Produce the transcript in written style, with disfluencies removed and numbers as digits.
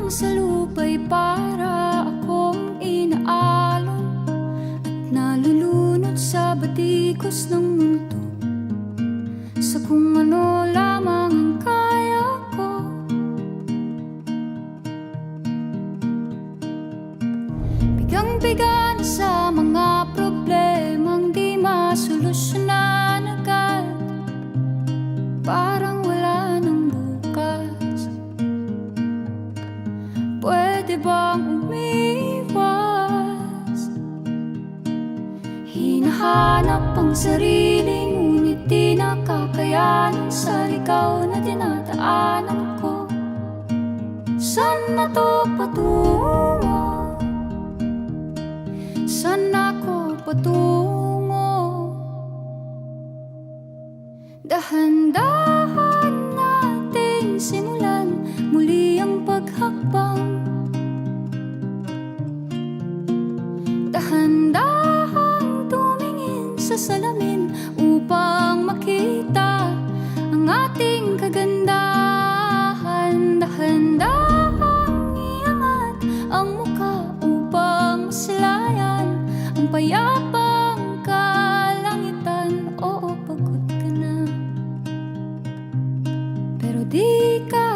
sa lupa'y para akong inaalon at nalulunod sa batikos ng mundo, sa kung ano lamang ang kaya ko. Bigang-biga na sa mga problemang di masolusyonan agad, parang wala nang bukas. Pwede bang umiwas? Hinahanap ang sarili, ngunit di nakakayanan sa ligaw na dinadaanan ko. Saan na to patungo? Saan ako patungo? Dahan-dahan nating simulan muli ang paghakbang. Dahan-dahan tumingin sa salamin upang makita ang ating kagandahan. Dahan-dahan iangat ang mukha upang masilayan ang payapang kalangitan. Oo, pagod ka na, pero di ka